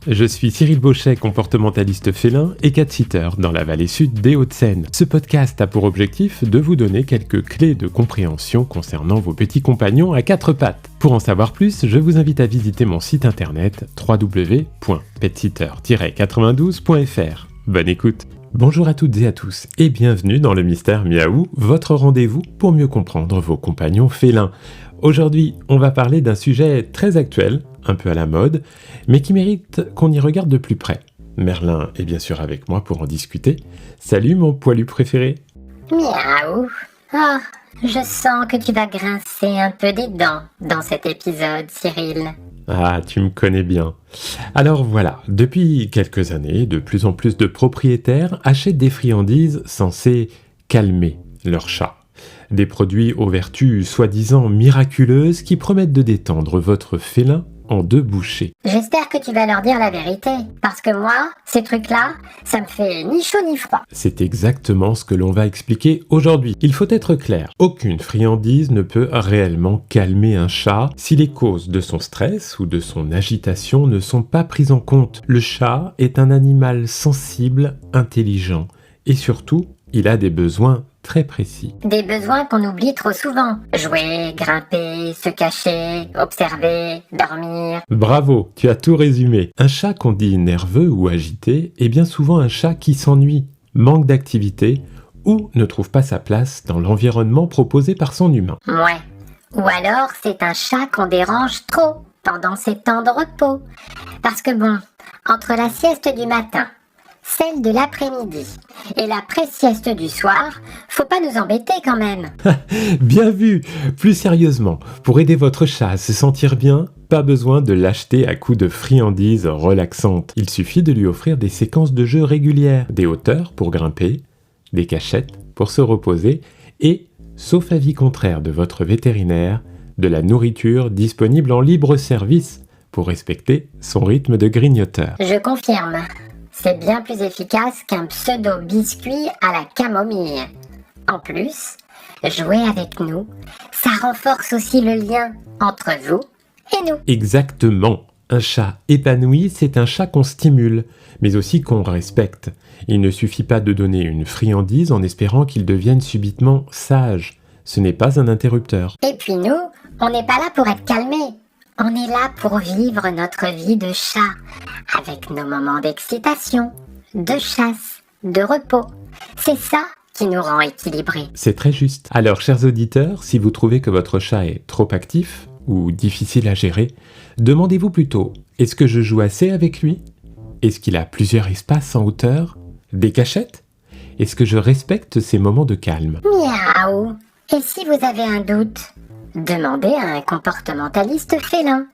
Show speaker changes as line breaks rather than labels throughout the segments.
Je suis Cyril Bauchet, comportementaliste félin et cat-sitter dans la vallée sud des Hauts-de-Seine. Ce podcast a pour objectif de vous donner quelques clés de compréhension concernant vos petits compagnons à quatre pattes. Pour en savoir plus, je vous invite à visiter mon site internet www.petsitter-92.fr. Bonne écoute. Bonjour à toutes et à tous et bienvenue dans le Mystère Miaou, votre rendez-vous pour mieux comprendre vos compagnons félins. Aujourd'hui, on va parler d'un sujet très actuel, un peu à la mode, mais qui mérite qu'on y regarde de plus près. Merlin est bien sûr avec moi pour en discuter. Salut mon poilu préféré.
Miaou. Oh, je sens que tu vas grincer un peu des dents dans cet épisode, Cyril.
Ah, tu me connais bien. Alors voilà, depuis quelques années, de plus en plus de propriétaires achètent des friandises censées calmer leur chat. Des produits aux vertus soi-disant miraculeuses qui promettent de détendre votre félin en 2 bouchées.
J'espère que tu vas leur dire la vérité, parce que moi, ces trucs-là, ça me fait ni chaud ni froid.
C'est exactement ce que l'on va expliquer aujourd'hui. Il faut être clair, aucune friandise ne peut réellement calmer un chat si les causes de son stress ou de son agitation ne sont pas prises en compte. Le chat est un animal sensible, intelligent et surtout, il a des besoins très précis.
Des besoins qu'on oublie trop souvent. Jouer, grimper, se cacher, observer, dormir.
Bravo, tu as tout résumé. Un chat qu'on dit nerveux ou agité est bien souvent un chat qui s'ennuie, manque d'activité ou ne trouve pas sa place dans l'environnement proposé par son humain.
Ouais. Ou alors c'est un chat qu'on dérange trop pendant ses temps de repos. Parce que bon, entre la sieste du matin, celle de l'après-midi et la pré-sieste du soir, faut pas nous embêter quand même.
Bien vu. Plus sérieusement, pour aider votre chat à se sentir bien, pas besoin de l'acheter à coups de friandises relaxantes. Il suffit de lui offrir des séquences de jeu régulières, des hauteurs pour grimper, des cachettes pour se reposer et, sauf avis contraire de votre vétérinaire, de la nourriture disponible en libre service pour respecter son rythme de grignoteur.
Je confirme. C'est bien plus efficace qu'un pseudo-biscuit à la camomille. En plus, jouer avec nous, ça renforce aussi le lien entre vous et nous.
Exactement. Un chat épanoui, c'est un chat qu'on stimule, mais aussi qu'on respecte. Il ne suffit pas de donner une friandise en espérant qu'il devienne subitement sage. Ce n'est pas un interrupteur.
Et puis nous, on n'est pas là pour être calmés. On est là pour vivre notre vie de chat, avec nos moments d'excitation, de chasse, de repos. C'est ça qui nous rend équilibrés.
C'est très juste. Alors, chers auditeurs, si vous trouvez que votre chat est trop actif ou difficile à gérer, demandez-vous plutôt, est-ce que je joue assez avec lui ? Est-ce qu'il a plusieurs espaces en hauteur ? Des cachettes ? Est-ce que je respecte ces moments de calme ?
Miaou. Et si vous avez un doute ? Demandez à un comportementaliste félin,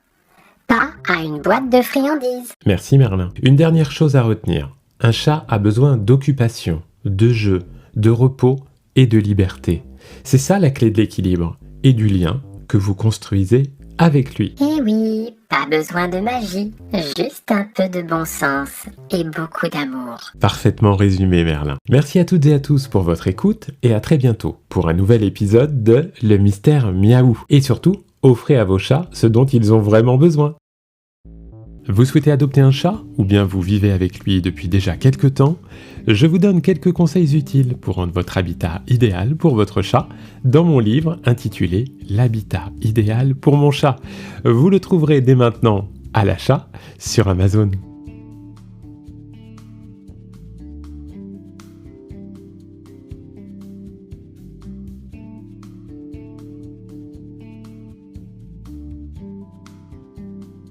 pas à une boîte de friandises.
Merci Merlin. Une dernière chose à retenir. Un chat a besoin d'occupation, de jeu, de repos et de liberté. C'est ça la clé de l'équilibre et du lien que vous construisez avec lui.
Eh oui, pas besoin de magie, juste un peu de bon sens et beaucoup d'amour.
Parfaitement résumé Merlin. Merci à toutes et à tous pour votre écoute et à très bientôt pour un nouvel épisode de Le Mystère Miaou. Et surtout, offrez à vos chats ce dont ils ont vraiment besoin. Vous souhaitez adopter un chat ou bien vous vivez avec lui depuis déjà quelques temps? Je vous donne quelques conseils utiles pour rendre votre habitat idéal pour votre chat dans mon livre intitulé L'habitat idéal pour mon chat. Vous le trouverez dès maintenant à l'achat sur Amazon.